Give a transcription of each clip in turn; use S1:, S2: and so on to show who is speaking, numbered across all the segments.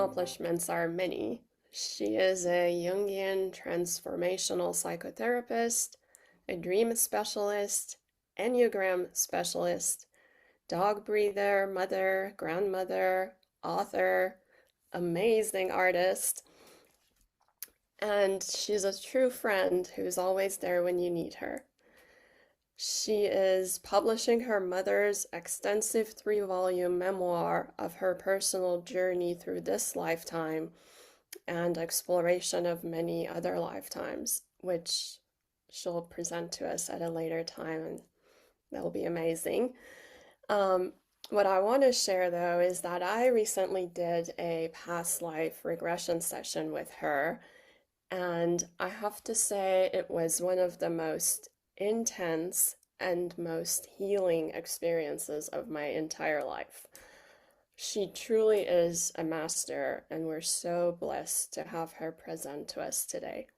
S1: accomplishments are many. She is a Jungian transformational psychotherapist, a dream specialist, Enneagram specialist, dog breather, mother, grandmother, author, amazing artist, and she's a true friend who's always there when you need her. She is publishing her mother's extensive 3-volume memoir of her personal journey through this lifetime and exploration of many other lifetimes, which she'll present to us at a later time, and that'll be amazing. What I want to share, though, is that I recently did a past life regression session with her, and I have to say it was one of the most intense and most healing experiences of my entire life. She truly is a master, and we're so blessed to have her present to us today.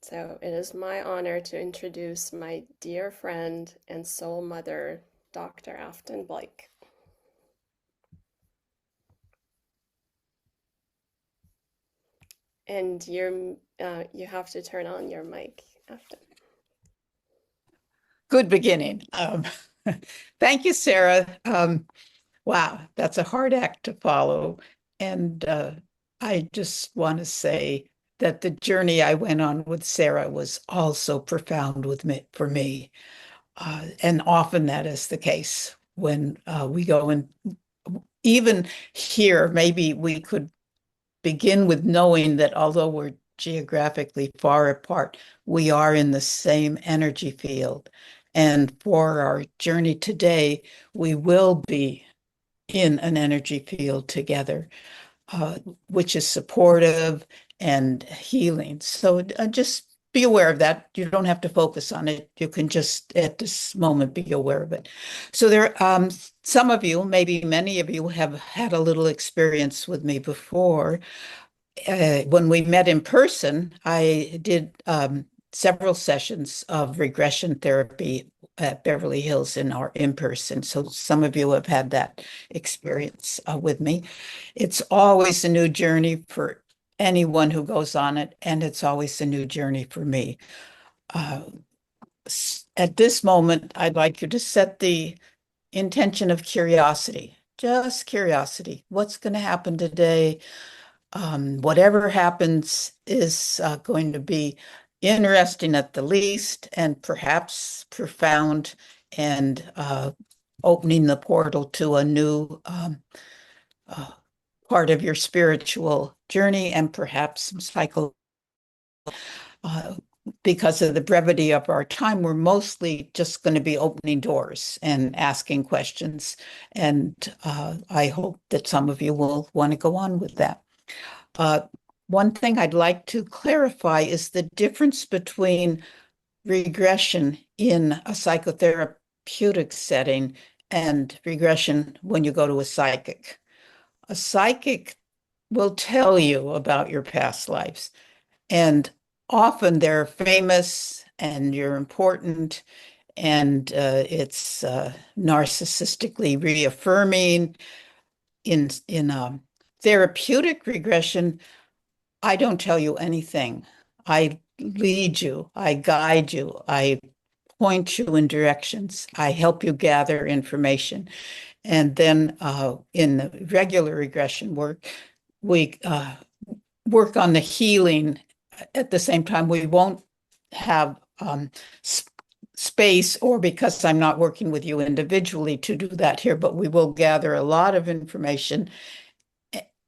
S1: So it is my honor to introduce my dear friend and soul mother, Dr. Afton Blake. And you have to turn on your mic, Afton.
S2: Good beginning. Thank you, Sarah. Wow, that's a hard act to follow. And I just want to say that the journey I went on with Sarah was also profound for me. And often that is the case when we go in. Even here, maybe we could begin with knowing that although we're geographically far apart, we are in the same energy field. And for our journey today, we will be in an energy field together, which is supportive and healing. So just be aware of that. You don't have to focus on it. You can just at this moment be aware of it. So there, some of you, maybe many of you, have had a little experience with me before. When we met in person, I did several sessions of regression therapy at Beverly Hills in person. So some of you have had that experience with me. It's always a new journey for anyone who goes on it, and it's always a new journey for me. At this moment, I'd like you to set the intention of curiosity, just curiosity. What's going to happen today? Whatever happens is going to be interesting at the least, and perhaps profound, and opening the portal to a new part of your spiritual journey, and perhaps some cycle. Because of the brevity of our time, we're mostly just going to be opening doors and asking questions. And I hope that some of you will want to go on with that. One thing I'd like to clarify is the difference between regression in a psychotherapeutic setting and regression when you go to a psychic. A psychic will tell you about your past lives, and often they're famous and you're important, and it's narcissistically reaffirming. In therapeutic regression, I don't tell you anything. I lead you, I guide you, I point you in directions, I help you gather information. And then in the regular regression work, we work on the healing. At the same time, we won't have space, or because I'm not working with you individually, to do that here, but we will gather a lot of information.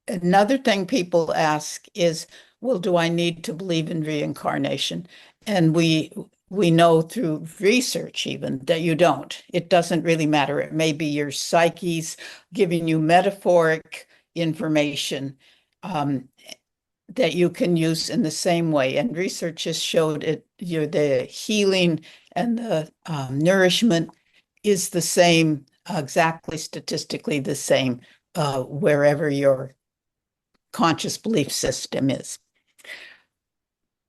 S2: Another thing people ask is, well, do I need to believe in reincarnation? And we know through research even that you don't. It doesn't really matter. It may be your psyche's giving you metaphoric information that you can use in the same way. And research has showed the healing and the nourishment is the same, exactly statistically the same, wherever your conscious belief system is.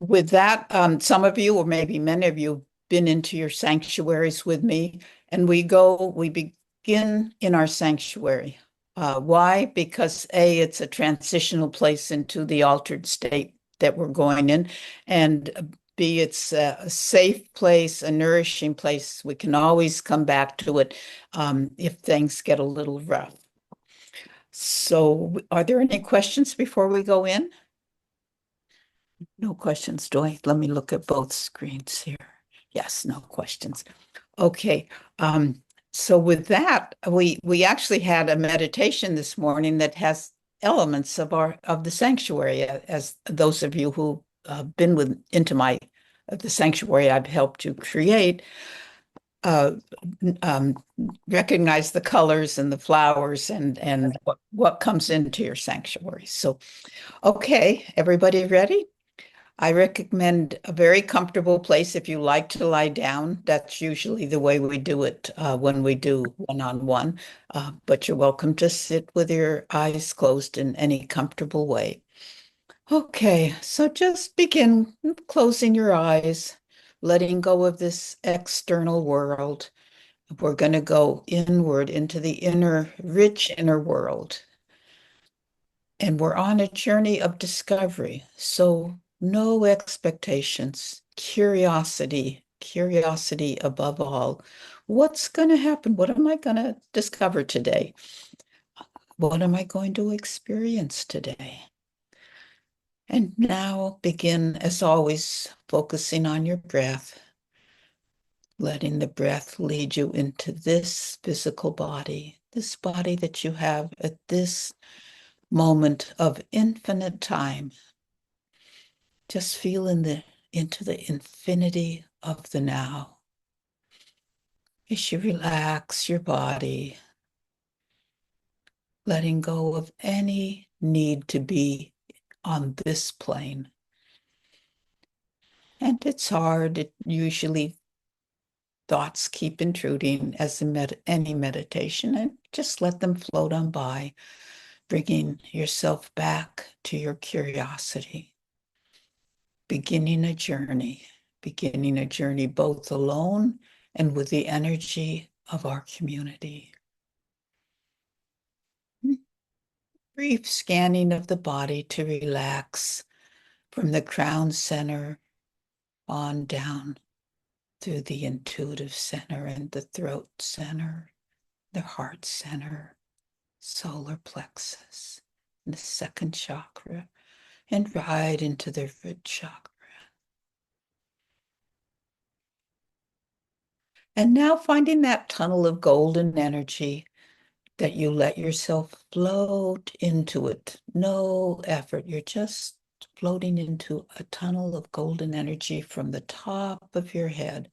S2: With that, some of you, or maybe many of you, have been into your sanctuaries with me, and we begin in our sanctuary. Why? Because A, it's a transitional place into the altered state that we're going in, and B, it's a safe place, a nourishing place. We can always come back to it if things get a little rough. So, are there any questions before we go in? No questions, do I? Let me look at both screens here. Yes, no questions. Okay. So with that, we actually had a meditation this morning that has elements of the sanctuary. As those of you who been into the sanctuary I've helped to create, uh, um, recognize the colors and the flowers and what comes into your sanctuary. So, okay, everybody ready? I recommend a very comfortable place if you like to lie down. That's usually the way we do it when we do one-on-one. But you're welcome to sit with your eyes closed in any comfortable way. Okay, so just begin closing your eyes, letting go of this external world. We're going to go inward into the rich inner world. And we're on a journey of discovery. So no expectations, curiosity above all. What's going to happen? What am I going to discover today? What am I going to experience today? And now begin, as always, focusing on your breath, letting the breath lead you into this physical body, this body that you have at this moment of infinite time. Just feel into the infinity of the now. As you relax your body, letting go of any need to be on this plane. And it's hard. Usually thoughts keep intruding as in any meditation, and just let them float on by, bringing yourself back to your curiosity. Beginning a journey both alone and with the energy of our community. Brief scanning of the body to relax from the crown center on down through the intuitive center and the throat center, the heart center, solar plexus, and the second chakra, and right into the root chakra. And now finding that tunnel of golden energy that you let yourself float into it. No effort. You're just floating into a tunnel of golden energy from the top of your head.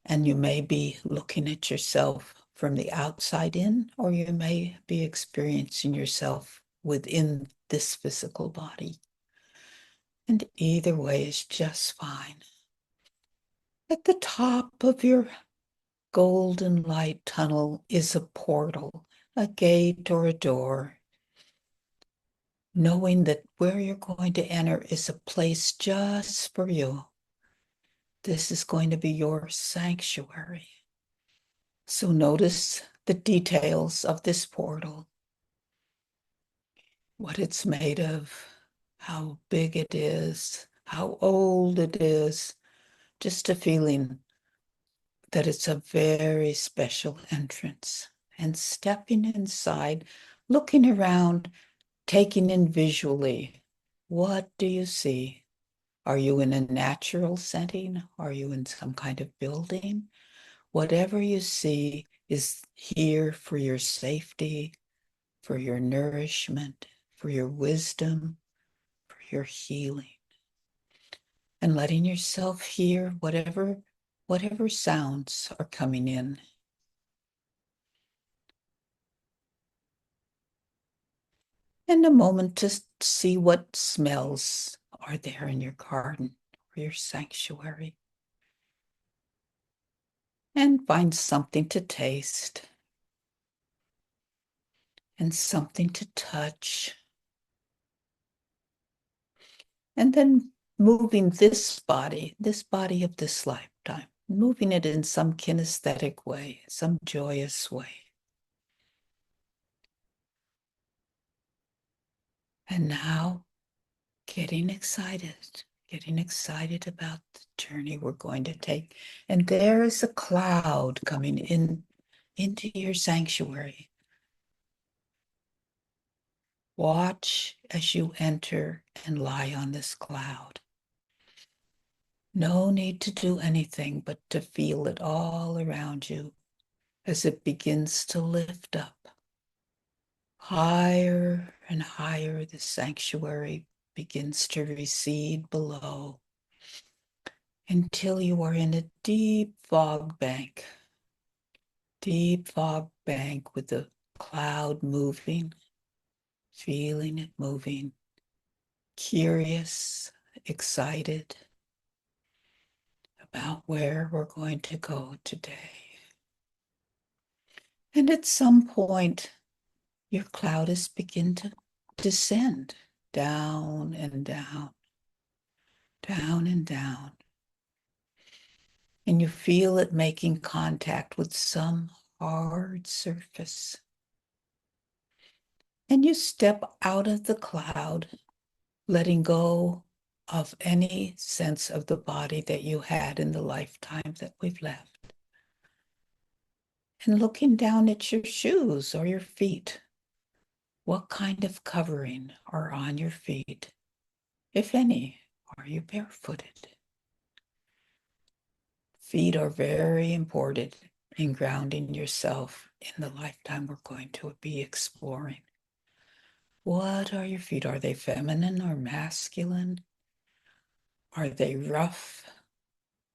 S2: And you may be looking at yourself from the outside in, or you may be experiencing yourself within this physical body. And either way is just fine. At the top of your golden light tunnel is a portal, a gate or a door, knowing that where you're going to enter is a place just for you. This is going to be your sanctuary. So notice the details of this portal, what it's made of, how big it is, how old it is, just a feeling that it's a very special entrance. And stepping inside, looking around, taking in visually, what do you see? Are you in a natural setting? Are you in some kind of building? Whatever you see is here for your safety, for your nourishment, for your wisdom, for your healing. And letting yourself hear whatever sounds are coming in. And a moment to see what smells are there in your garden or your sanctuary. And find something to taste and something to touch. And then moving this body of this lifetime, moving it in some kinesthetic way, some joyous way. And now getting excited about the journey we're going to take. And there is a cloud coming in into your sanctuary. Watch as you enter and lie on this cloud. No need to do anything but to feel it all around you as it begins to lift up. Higher and higher, the sanctuary begins to recede below until you are in a deep fog bank with the cloud moving, feeling it moving, curious, excited about where we're going to go today. And at some point, your clouds begin to descend down and down, down and down. And you feel it making contact with some hard surface. And you step out of the cloud, letting go of any sense of the body that you had in the lifetime that we've left. And looking down at your shoes or your feet, what kind of covering are on your feet? If any, are you barefooted? Feet are very important in grounding yourself in the lifetime we're going to be exploring. What are your feet? Are they feminine or masculine? Are they rough?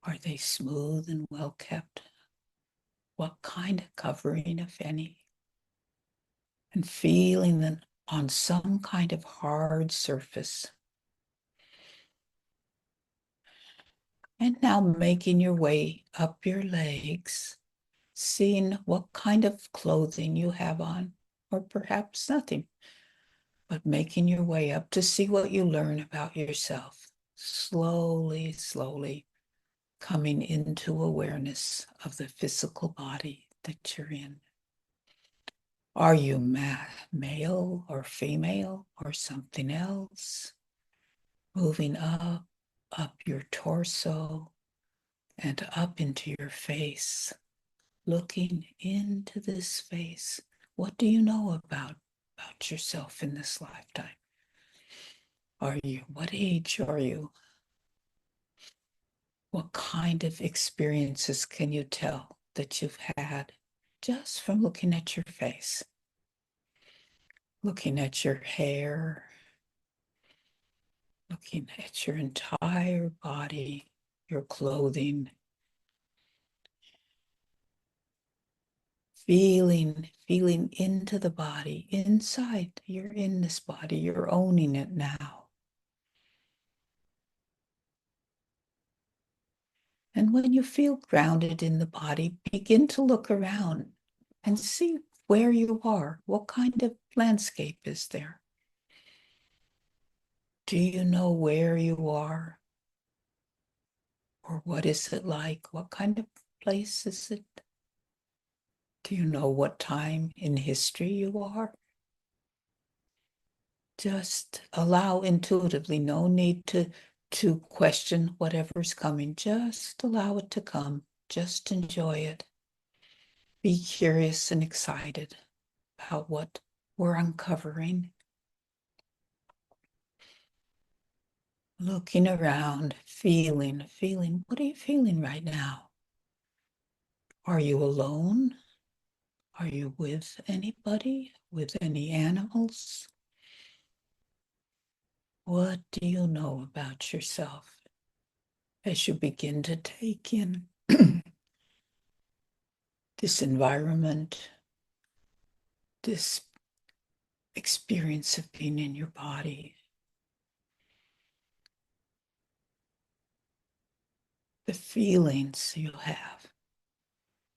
S2: Are they smooth and well kept? What kind of covering, if any? And feeling them on some kind of hard surface. And now making your way up your legs, seeing what kind of clothing you have on, or perhaps nothing, but making your way up to see what you learn about yourself. Slowly, slowly coming into awareness of the physical body that you're in. Are you male or female or something else? Moving up your torso and up into your face, looking into this face. What do you know about yourself in this lifetime? What age are you? What kind of experiences can you tell that you've had just from looking at your face, looking at your hair, looking at your entire body, your clothing, feeling into the body, inside. You're in this body, you're owning it now. And when you feel grounded in the body, begin to look around and see where you are. What kind of landscape is there? Do you know where you are? Or what is it like? What kind of place is it? Do you know what time in history you are? Just allow intuitively, no need to question whatever's coming. Just allow it to come. Just enjoy it. Be curious and excited about what we're uncovering. Looking around, feeling. What are you feeling right now? Are you alone? Are you with anybody? With any animals? What do you know about yourself as you begin to take in this environment, this experience of being in your body, the feelings you have,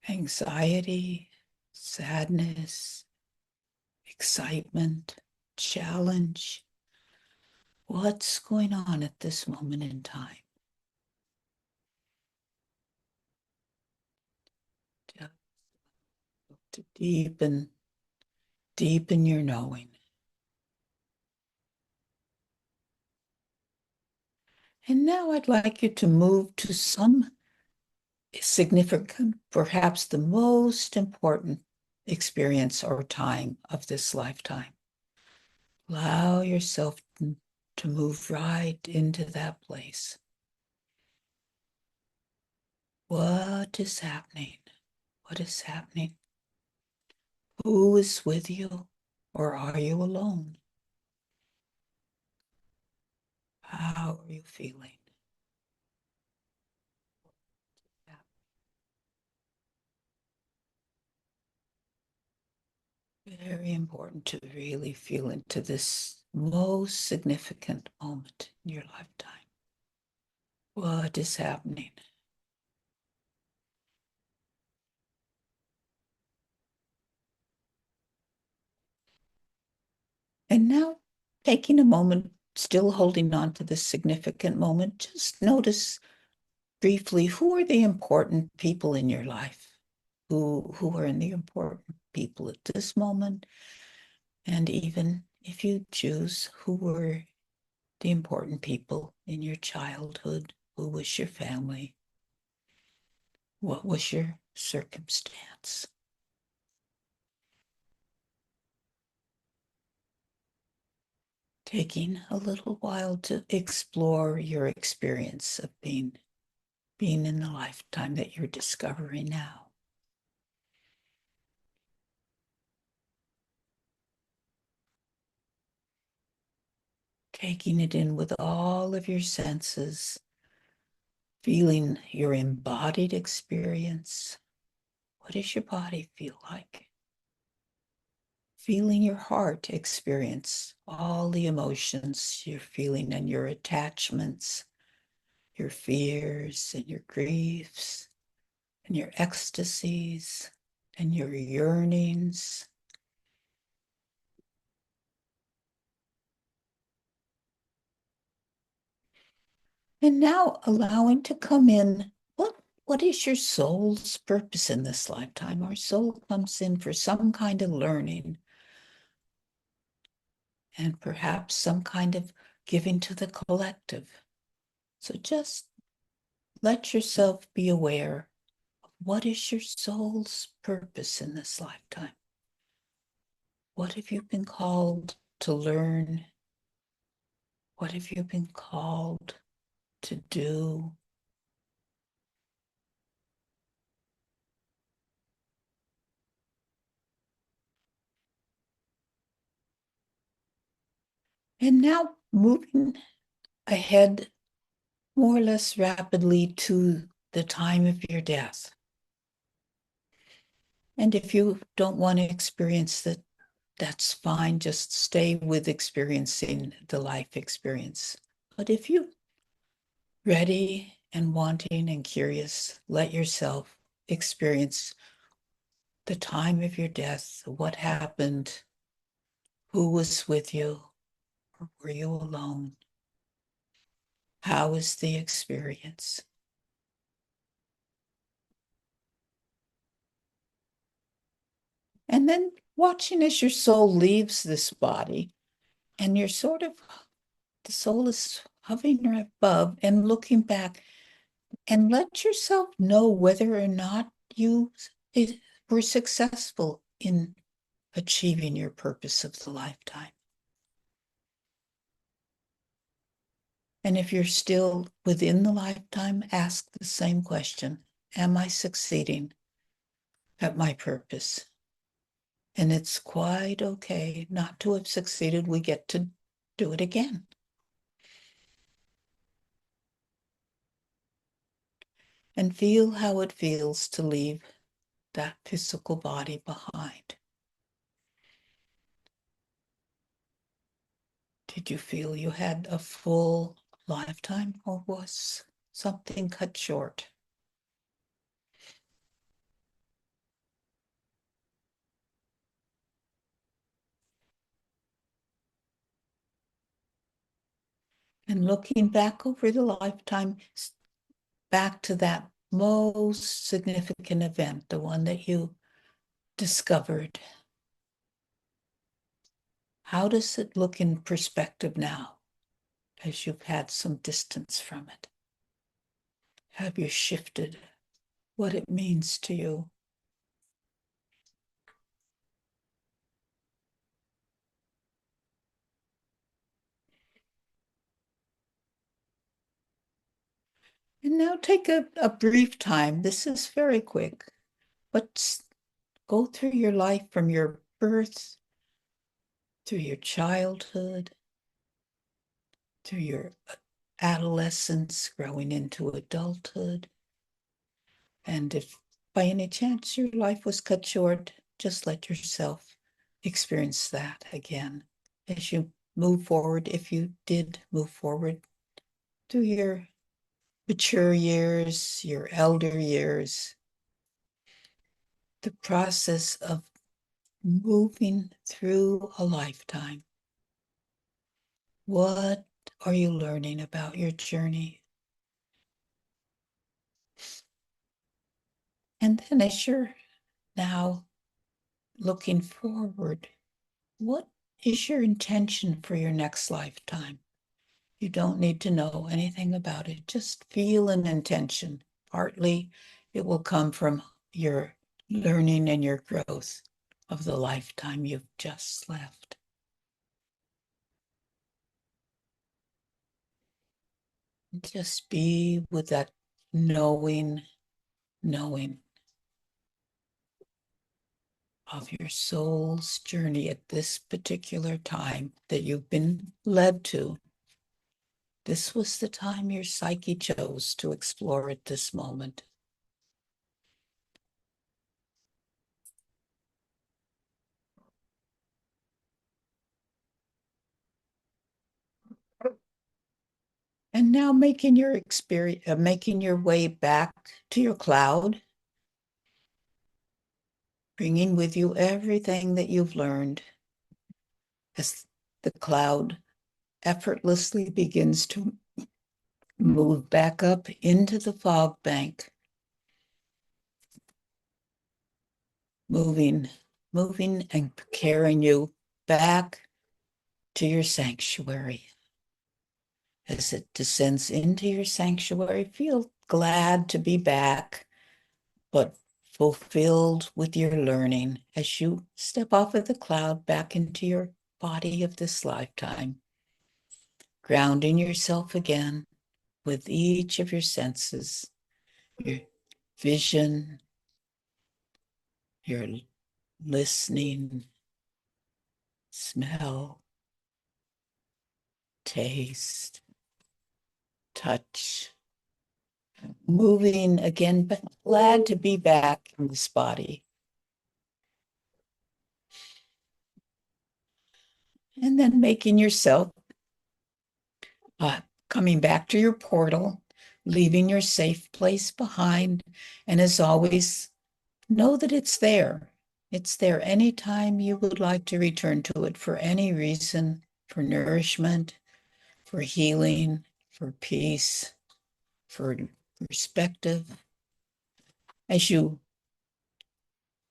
S2: anxiety, sadness, excitement, challenge. What's going on at this moment in time? Just to deepen your knowing. And now I'd like you to move to some significant, perhaps the most important experience or time of this lifetime. Allow yourself to move right into that place. What is happening? What is happening? Who is with you? Or are you alone? How are you feeling? Very important to really feel into this most significant moment in your lifetime. What is happening? And now, taking a moment, still holding on to this significant moment, just notice briefly who are the important people in your life, who are the important people at this moment, and even if you choose, who were the important people in your childhood, who was your family, what was your circumstance. Taking a little while to explore your experience of being in the lifetime that you're discovering now. Taking it in with all of your senses, feeling your embodied experience. What does your body feel like? Feeling your heart experience all the emotions you're feeling and your attachments, your fears and your griefs and your ecstasies and your yearnings. And now allowing to come in, what is your soul's purpose in this lifetime? Our soul comes in for some kind of learning and perhaps some kind of giving to the collective. So just let yourself be aware of what is your soul's purpose in this lifetime? What have you been called to learn? What have you been called to do? And now moving ahead more or less rapidly to the time of your death. And if you don't want to experience that, that's fine. Just stay with experiencing the life experience. But if you're ready and wanting and curious, let yourself experience the time of your death, what happened, who was with you, or were you alone? How was the experience? And then watching as your soul leaves this body, and you're sort of, the soul is hovering right above and looking back, and let yourself know whether or not you were successful in achieving your purpose of the lifetime. And if you're still within the lifetime, ask the same question. Am I succeeding at my purpose? And it's quite okay not to have succeeded. We get to do it again. And feel how it feels to leave that physical body behind. Did you feel you had a full lifetime, or was something cut short? And looking back over the lifetime, back to that most significant event, the one that you discovered. How does it look in perspective now? as you've had some distance from it? Have you shifted what it means to you? And now take a brief time. This is very quick, but go through your life from your birth, through your childhood, through your adolescence, growing into adulthood. And if by any chance your life was cut short, just let yourself experience that again as you move forward, if you did move forward through your mature years, your elder years, the process of moving through a lifetime. What are you learning about your journey? And then as you're now looking forward, what is your intention for your next lifetime? You don't need to know anything about it. Just feel an intention. Partly it will come from your learning and your growth of the lifetime you've just left. Just be with that knowing of your soul's journey at this particular time that you've been led to. This was the time your psyche chose to explore at this moment. And now making your experience, making your way back to your cloud, bringing with you everything that you've learned as the cloud effortlessly begins to move back up into the fog bank, moving and carrying you back to your sanctuary. As it descends into your sanctuary, feel glad to be back, but fulfilled with your learning as you step off of the cloud back into your body of this lifetime, grounding yourself again with each of your senses, your vision, your listening, smell, taste, touch, moving again, but glad to be back in this body. And then making yourself coming back to your portal, leaving your safe place behind. And as always, know that it's there. It's there anytime you would like to return to it for any reason, for nourishment, for healing, for peace, for perspective. As you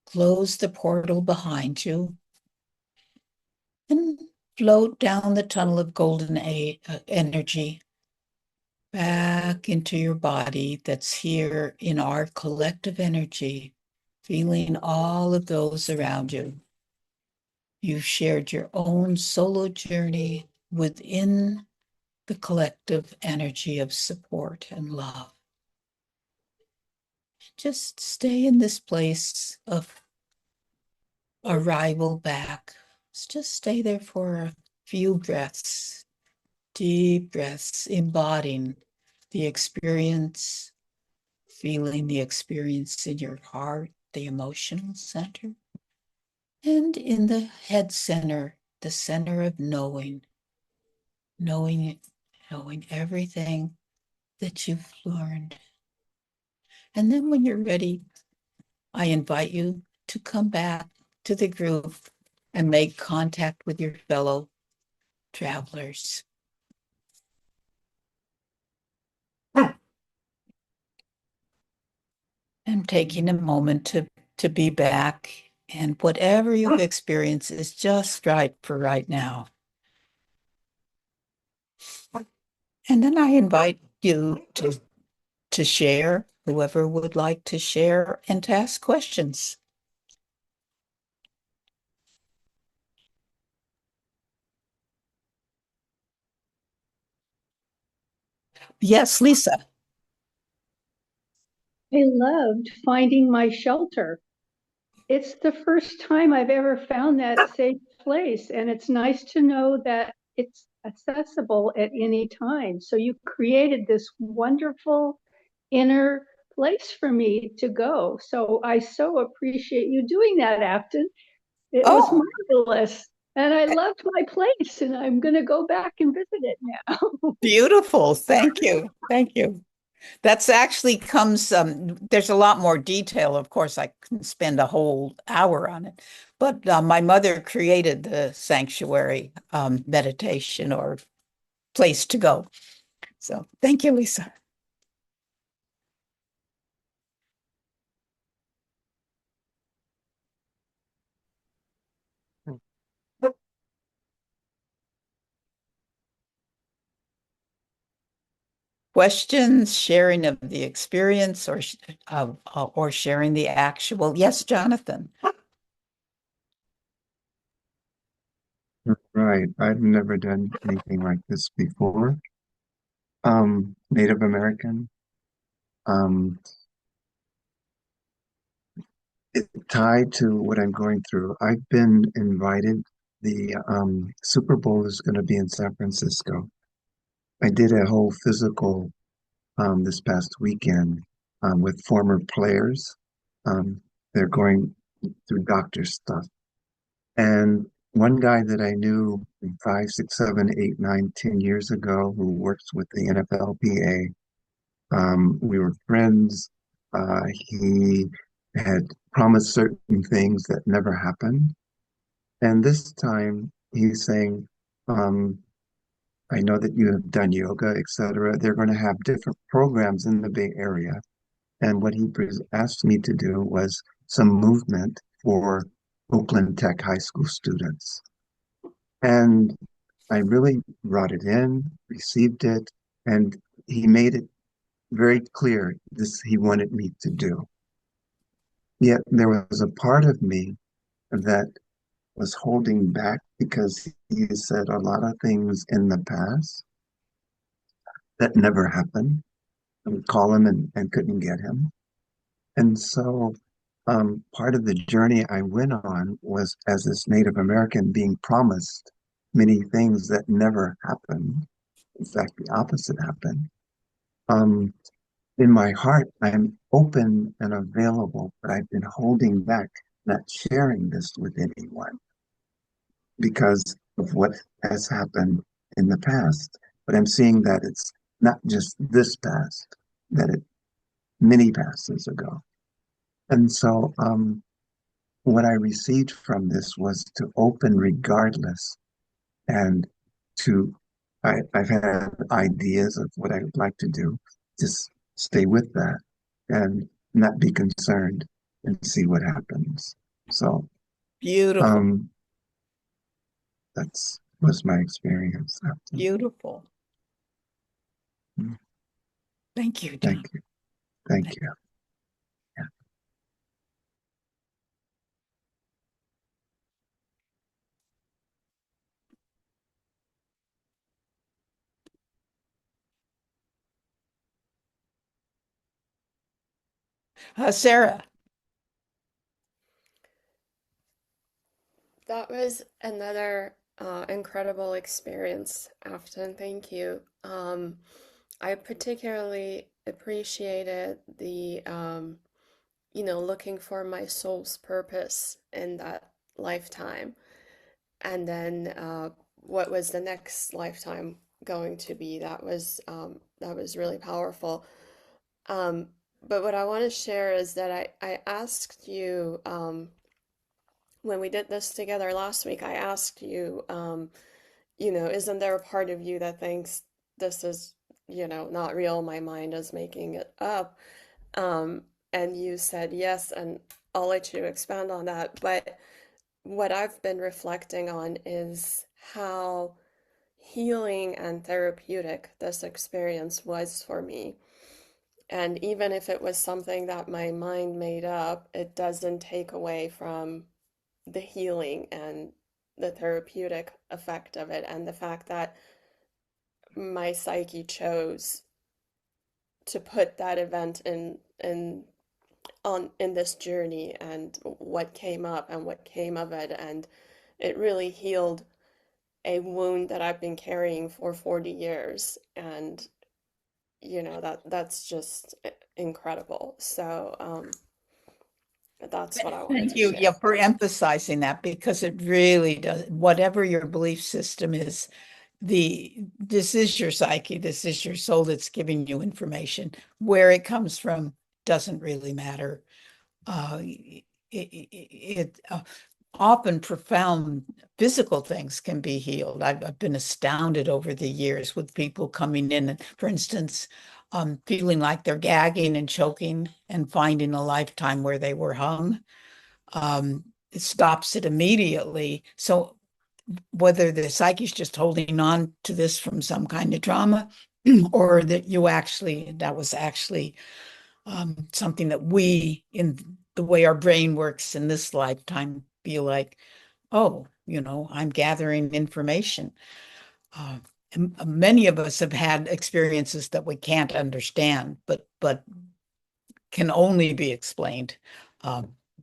S2: close the portal behind you and float down the tunnel of golden energy back into your body that's here in our collective energy, feeling all of those around you. You've shared your own solo journey within the collective energy of support and love. Just stay in this place of arrival back. Just stay there for a few breaths, deep breaths, embodying the experience, feeling the experience in your heart, the emotional center, and in the head center, the center of knowing everything that you've learned. And then when you're ready, I invite you to come back to the group and make contact with your fellow travelers. And taking a moment to be back, and whatever you've experienced is just right for right now. And then I invite you to share, whoever would like to share and to ask questions. Yes, Lisa.
S3: I loved finding my shelter. It's the first time I've ever found that safe place, and it's nice to know that it's accessible at any time. So you created this wonderful inner place for me to go. So I so appreciate you doing that, Afton. It was
S2: Oh,
S3: marvelous. And I loved my place, and I'm going to go back and visit it now.
S2: beautiful. Thank you. Thank you. That's actually comes, there's a lot more detail. Of course, I can spend a whole hour on it. But my mother created the sanctuary meditation or place to go. So thank you, Lisa. Questions, sharing of the experience, or sharing the actual. Yes, Jonathan.
S4: Right. I've never done anything like this before. Native American. Um, it tied to what I'm going through. I've been invited. The Super Bowl is going to be in San Francisco. I did a whole physical this past weekend with former players. Um, they're going through doctor stuff. And one guy that I knew 5, 6, 7, 8, 9, 10 years ago who works with the NFLPA. We were friends. He had promised certain things that never happened. And this time he's saying, um, I know that you have done yoga, etc. They're going to have different programs in the Bay Area. And what he asked me to do was some movement for Oakland Tech high school students. And I really brought it in, received it, and he made it very clear this he wanted me to do. Yet there was a part of me that was holding back because he said a lot of things in the past that never happened. I would call him and couldn't get him. And so part of the journey I went on was as this Native American being promised many things that never happened. In fact, the opposite happened. Um, in my heart, I'm open and available, but I've been holding back, not sharing this with anyone because of what has happened in the past. But I'm seeing that it's not just this past, that it many passes ago. And so what I received from this was to open regardless and to I've had ideas of what I would like to do. Just stay with that and not be concerned and see what happens. So
S2: Beautiful.
S4: um, that's was my experience.
S2: Beautiful.
S4: Mm.
S2: Thank you,
S4: Thank
S2: John.
S4: you. Thank you. Yeah.
S2: Sarah.
S1: That was another incredible experience, Afton. Thank you. I particularly appreciated the, looking for my soul's purpose in that lifetime. And then what was the next lifetime going to be? That was really powerful. Um, but what I want to share is that I asked you when we did this together last week, I asked you, isn't there a part of you that thinks this is, not real? My mind is making it up. Um, and you said yes, and I'll let you expand on that. But what I've been reflecting on is how, healing and therapeutic this experience was for me. And even if it was something that my mind made up, it doesn't take away from the healing and the therapeutic effect of it, and the fact that my psyche chose to put that event in this journey, and what came up and what came of it, and it really healed a wound that I've been carrying for 40 years. And that's just incredible. So that's what I wanted
S2: Thank
S1: to
S2: you,
S1: share.
S2: yeah, for emphasizing that, because it really does, whatever your belief system is, this is your psyche, this is your soul that's giving you information. Where it comes from doesn't really matter. Often profound physical things can be healed. I've been astounded over the years with people coming in, and, for instance, feeling like they're gagging and choking and finding a lifetime where they were hung. It stops it immediately. So whether the psyche's just holding on to this from some kind of trauma, or that that was actually something that we, in the way our brain works in this lifetime, feel like, oh, I'm gathering information. And many of us have had experiences that we can't understand, but can only be explained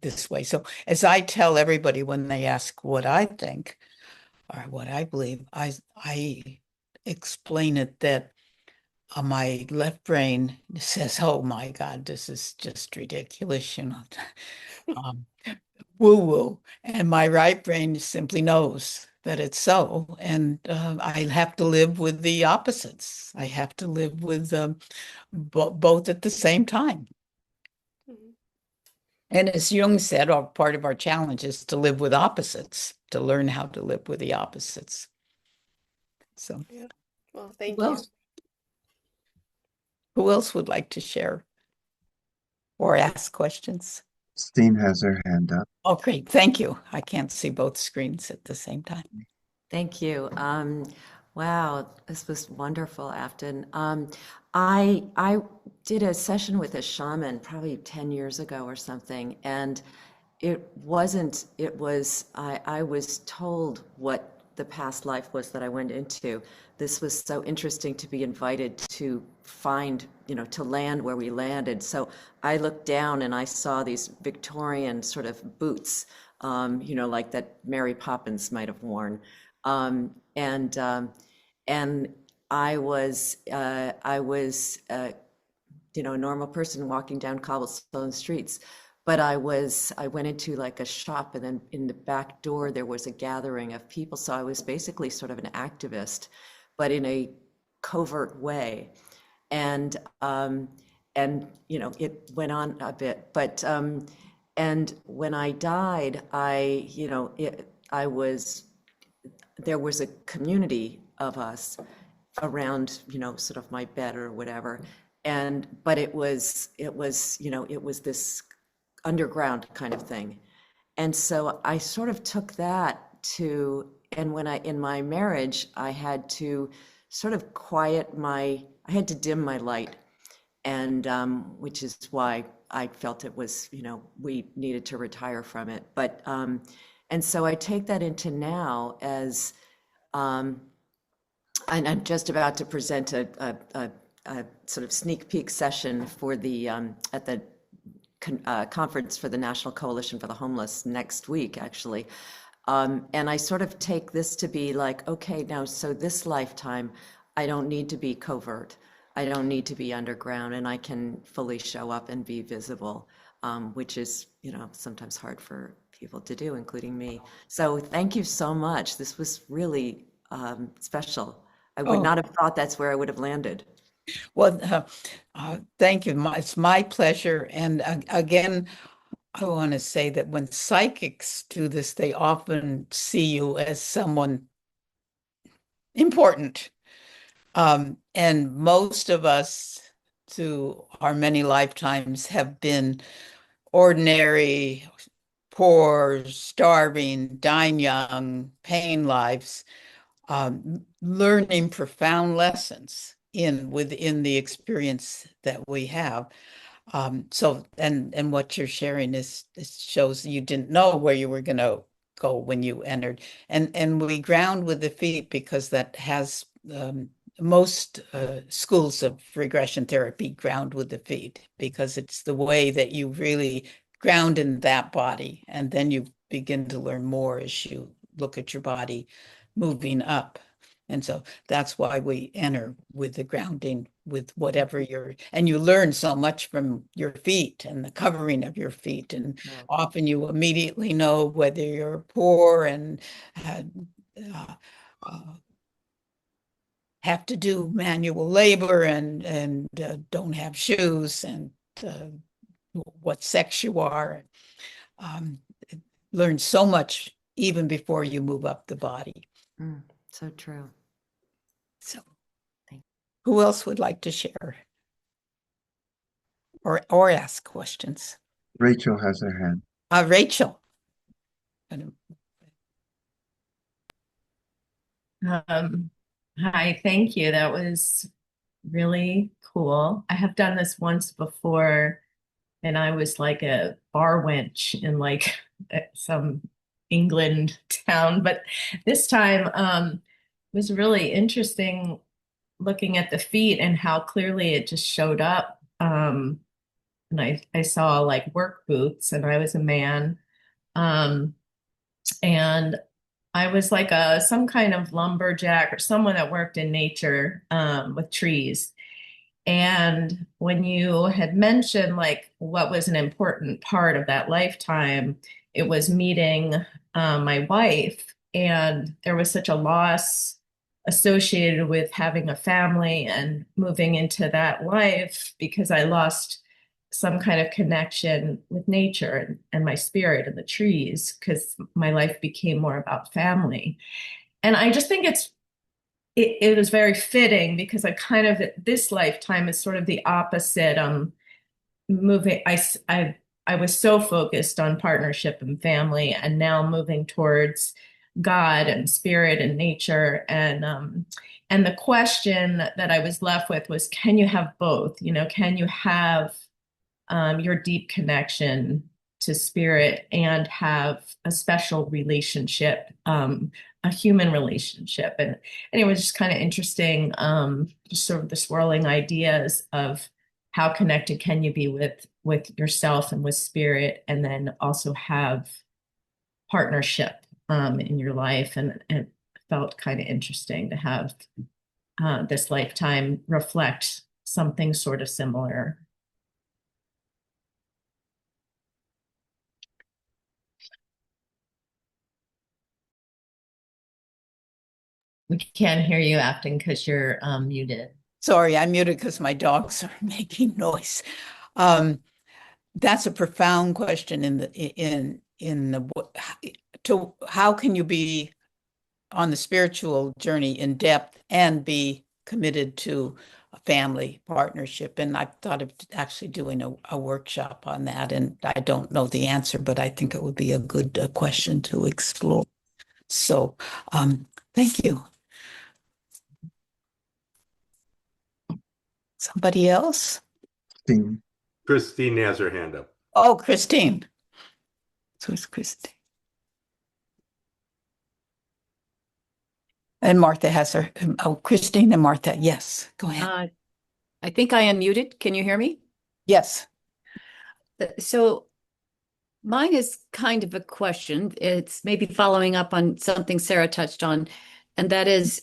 S2: this way. So as I tell everybody when they ask what I think or what I believe, I explain it that my left brain says, "Oh my God, this is just ridiculous," um, woo-woo, and my right brain simply knows that it's so, and I have to live with the opposites. I have to live with both at the same time.
S1: Mhm.
S2: And as Jung said, part of our challenge is to live with opposites, to learn how to live with the opposites. So,
S1: Yeah. Well, thank
S2: well,
S1: you.
S2: who else would like to share or ask questions?
S4: Christine has her hand up.
S2: Oh, great. Thank you. I can't see both screens at the same time.
S5: Thank you. Wow, this was wonderful, Afton. I did a session with a shaman probably 10 years ago or something, and I was told what the past life was that I went into. This was so interesting to be invited to find, to land where we landed. So I looked down and I saw these Victorian sort of boots, like that Mary Poppins might have worn. Um, and um, and I was a normal person walking down cobblestone streets. But I went into like a shop, and then in the back door there was a gathering of people. So I was basically sort of an activist, but in a covert way. And it went on a bit. But and when I died, I was there was a community of us around, sort of my bed or whatever. But it was this underground kind of thing. And so I sort of took that and in my marriage, I had to sort of I had to dim my light. And which is why I felt it was, we needed to retire from it. And so I take that into now as, and I'm just about to present a sort of sneak peek session for at the conference for the National Coalition for the Homeless next week, actually. And I sort of take this to be like, okay, now, so this lifetime, I don't need to be covert. I don't need to be underground, and I can fully show up and be visible, which is, sometimes hard for people to do, including me. So thank you so much. This was really special. I would
S2: Oh,
S5: not have thought that's where I would have landed.
S2: well, thank you. It's my pleasure. And again, I want to say that when psychics do this, they often see you as someone important. And most of us, through our many lifetimes, have been ordinary, poor, starving, dying young, pain lives. learning profound lessons within the experience that we have. So, and what you're sharing shows you didn't know where you were going to go when you entered. And we ground with the feet because that has most schools of regression therapy ground with the feet, because it's the way that you really ground in that body. And then you begin to learn more as you look at your body moving up. And so that's why we enter with the grounding, with whatever and you learn so much from your feet and the covering of your feet. And
S5: Yeah.
S2: often you immediately know whether you're poor and uh, uh, have to do manual labor and don't have shoes, and uh, what sex you are. Um, learn so much even before you move up the body.
S5: So true.
S2: So, who else would like to share or ask questions?
S4: Rachel has her hand.
S2: Rachel.
S6: Hi, thank you. That was really cool. I have done this once before, and I was like a bar wench in like some England town, but this time was really interesting looking at the feet and how clearly it just showed up. And I saw like work boots, and I was a man. Um, and I was like some kind of lumberjack or someone that worked in nature with trees. And when you had mentioned like what was an important part of that lifetime, it was meeting my wife. And there was such a loss associated with having a family and moving into that life, because I lost some kind of connection with nature and my spirit and the trees, because my life became more about family. And I just think it was very fitting, because I kind of, this lifetime is sort of the opposite. Moving, I was so focused on partnership and family, and now moving towards God and spirit and nature. And the question that I was left with was, can you have both? You know, can you have your deep connection to spirit and have a special relationship, a human relationship? And it was just kind of interesting, just sort of the swirling ideas of how connected can you be with yourself and with spirit, and then also have partnership in your life. And it felt kind of interesting to have this lifetime reflect something sort of similar. We can't hear you, Afton, because you're muted.
S2: Sorry, I'm muted because my dogs are making noise. That's a profound question to how can you be on the spiritual journey in depth and be committed to a family partnership? And I've thought of actually doing a workshop on that, and I don't know the answer, but I think it would be a good question to explore. So, thank you. Somebody else?
S7: Christine has her hand up.
S2: Oh, Christine. So it's Christine. And Martha has her. Oh, Christine and Martha. Yes, go ahead.
S8: I think I unmuted. Can you hear me?
S2: Yes.
S8: So mine is kind of a question. It's maybe following up on something Sarah touched on, and that is,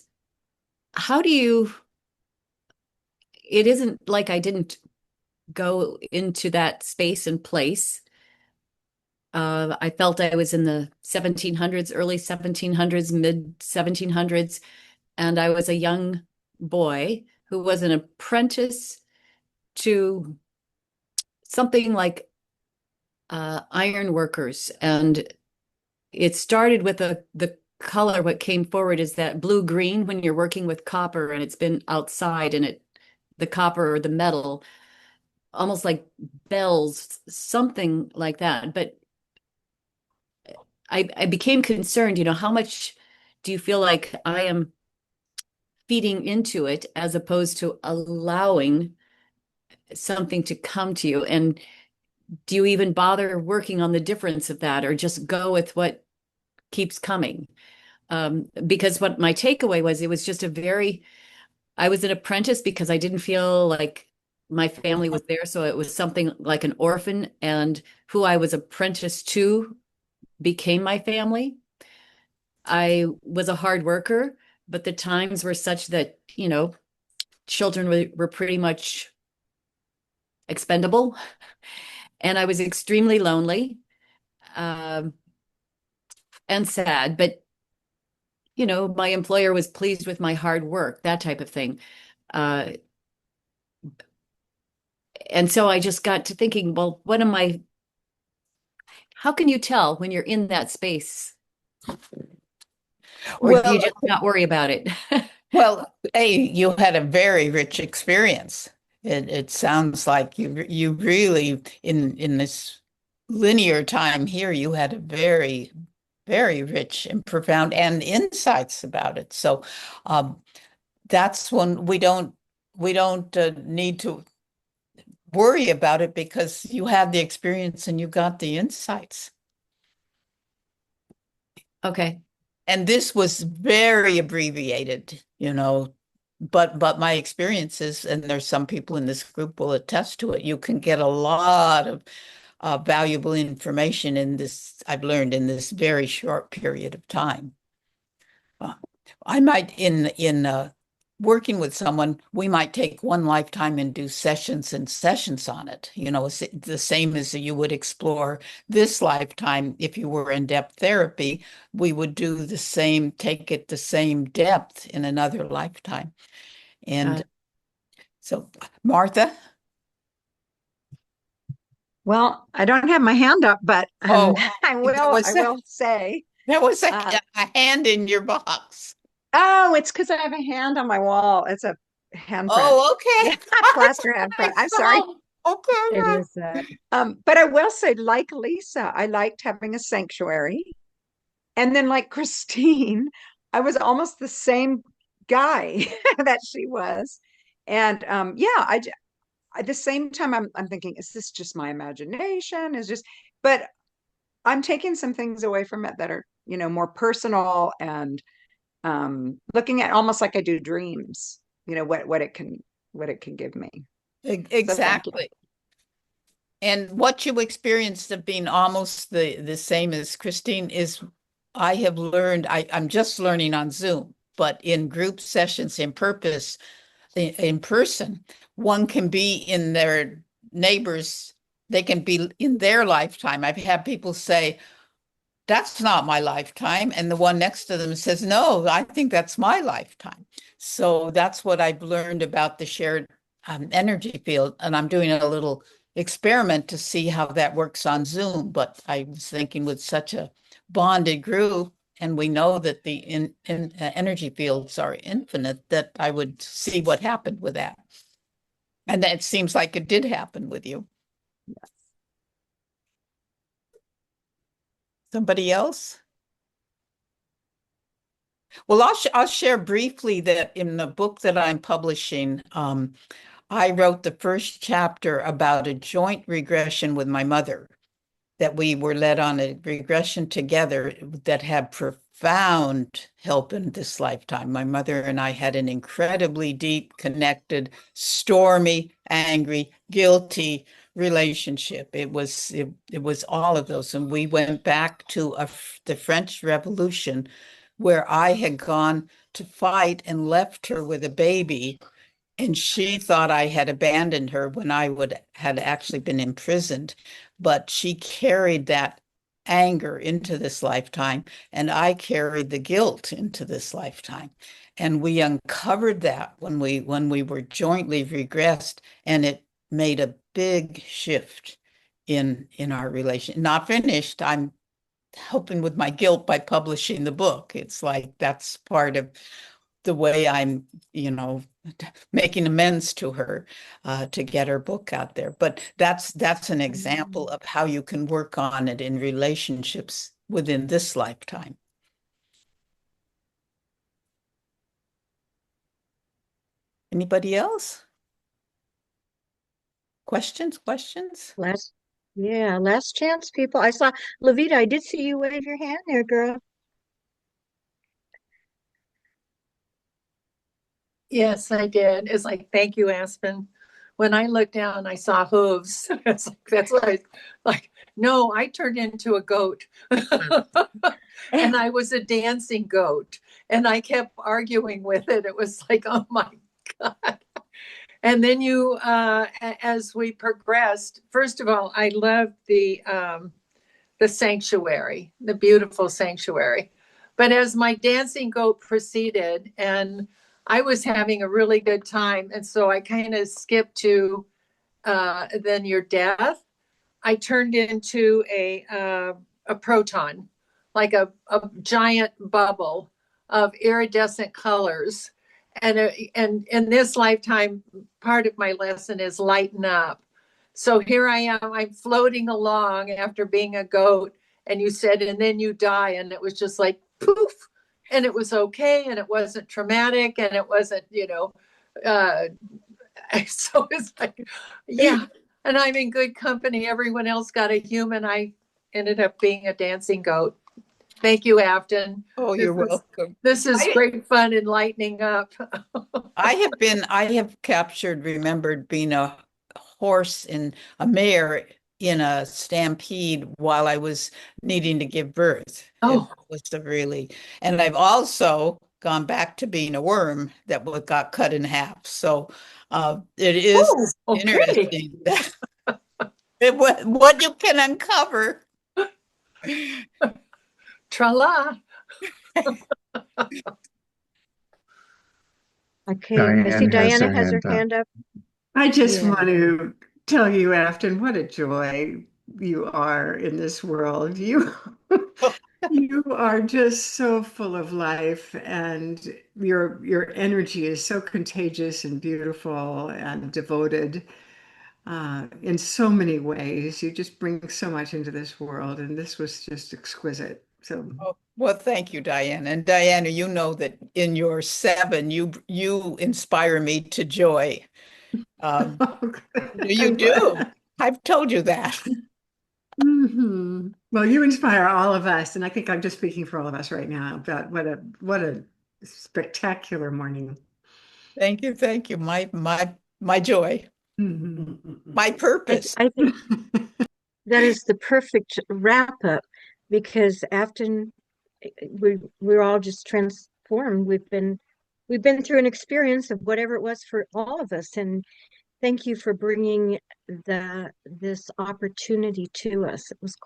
S8: how do you, it isn't like I didn't go into that space and place. I felt I was in the 1700s, early 1700s, mid 1700s, and I was a young boy who was an apprentice to something like iron workers. And it started with the color. What came forward is that blue-green when you're working with copper and it's been outside, and the copper or the metal, almost like bells, something like that. But I became concerned, how much do you feel like I am feeding into it as opposed to allowing something to come to you? And do you even bother working on the difference of that, or just go with what keeps coming? Because what my takeaway was, it was just I was an apprentice because I didn't feel like my family was there. So it was something like an orphan, and who I was apprenticed to became my family. I was a hard worker, but the times were such that, children were pretty much expendable. And I was extremely lonely, um, and sad. But, my employer was pleased with my hard work, that type of thing. Uh, and so I just got to thinking, well, how can you tell when you're in that space? Or do you
S2: Well,
S8: just not worry about it?
S2: well, hey, you had a very rich experience. It sounds like you really in this linear time here, you had a very, very rich and profound and insights about it. So that's when we don't need to worry about it because you had the experience and you got the insights.
S8: Okay.
S2: And this was very abbreviated, but my experiences, and there's some people in this group will attest to it, you can get a lot of valuable information in this, I've learned in this very short period of time. I might in working with someone, we might take one lifetime and do sessions and sessions on it. It's the same as you would explore this lifetime. If you were in depth therapy, we would do the same, take it the same depth in another lifetime. And so, Martha?
S9: Well, I don't have my hand up, but
S2: Oh,
S9: I will say.
S2: There was a hand in your box.
S9: Oh, it's because I have a hand on my wall. It's a handprint.
S2: Oh, okay.
S9: Yeah, plaster handprint. I'm sorry.
S2: Okay.
S9: It is that. But I will say, like Lisa, I liked having a sanctuary. And then like Christine, I was almost the same guy that she was. And yeah, at the same time, I'm thinking, is this just my imagination? But I'm taking some things away from it that are, more personal and looking at almost like I do dreams, what it can give me.
S2: Exactly. And what you experienced of being almost the same as Christine is, I have learned, I'm just learning on Zoom, but in group sessions in person, one can be in their neighbors, they can be in their lifetime. I've had people say, that's not my lifetime. And the one next to them says, no, I think that's my lifetime. So that's what I've learned about the shared energy field. And I'm doing a little experiment to see how that works on Zoom. But I was thinking with such a bonded group, and we know that the energy fields are infinite, that I would see what happened with that. And that seems like it did happen with you.
S9: Yes.
S2: Somebody else? Well, I'll share briefly that in the book that I'm publishing, I wrote the first chapter about a joint regression with my mother, that we were led on a regression together that had profound help in this lifetime. My mother and I had an incredibly deep, connected, stormy, angry, guilty relationship. It was all of those. And we went back to the French Revolution, where I had gone to fight and left her with a baby. And she thought I had abandoned her when I had actually been imprisoned. But she carried that anger into this lifetime, and I carried the guilt into this lifetime. And we uncovered that when we were jointly regressed, and it made a big shift in our relation. Not finished. I'm helping with my guilt by publishing the book. It's like that's part of the way I'm, making amends to her to get her book out there. But that's an example of how you can work on it in relationships within this lifetime. Anybody else? Questions?
S10: Last chance, people. I saw Levita, I did see you wave your hand there, girl.
S11: Yes, I did. It's like, thank you, Aspen. When I looked down, I saw hooves. It's like, that's what I like. No, I turned into a goat. And I was a dancing goat. And I kept arguing with it. It was like, oh my God. And then you, as we progressed, first of all, I loved the sanctuary, the beautiful sanctuary. But as my dancing goat proceeded, and I was having a really good time, and so I kind of skipped to then your death. I turned into a proton, like a giant bubble of iridescent colors. And in this lifetime, part of my lesson is lighten up. So here I am, I'm floating along after being a goat, and you said, and then you die. And it was just like poof, and it was okay, and it wasn't traumatic, and it wasn't, so it's like, yeah. And I'm in good company. Everyone else got a human. I ended up being a dancing goat. Thank you, Afton.
S2: Oh, you're welcome.
S11: This is great fun and lightening up.
S2: I have remembered being a horse in a mare in a stampede while I was needing to give birth.
S11: Oh.
S2: It was and I've also gone back to being a worm that got cut in half. So it is interesting what you can uncover.
S11: Tra-la.
S10: Okay, I see Diana has her hand up.
S12: I just want to tell you, Afton, what a joy you are in this world. You are just so full of life, and your energy is so contagious and beautiful and devoted in so many ways. You just bring so much into this world, and this was just exquisite. So,
S2: well, thank you, Diana. And Diana, you know that in your 7, you inspire me to joy. You do. I've told you that.
S12: Mm-hmm. Well, you inspire all of us, and I think I'm just speaking for all of us right now about what a spectacular morning.
S2: Thank you. My joy. My purpose.
S10: I think that is the perfect wrap up, because Afton, we're all just transformed. We've been through an experience of whatever it was for all of us, and thank you for bringing this opportunity to us. It was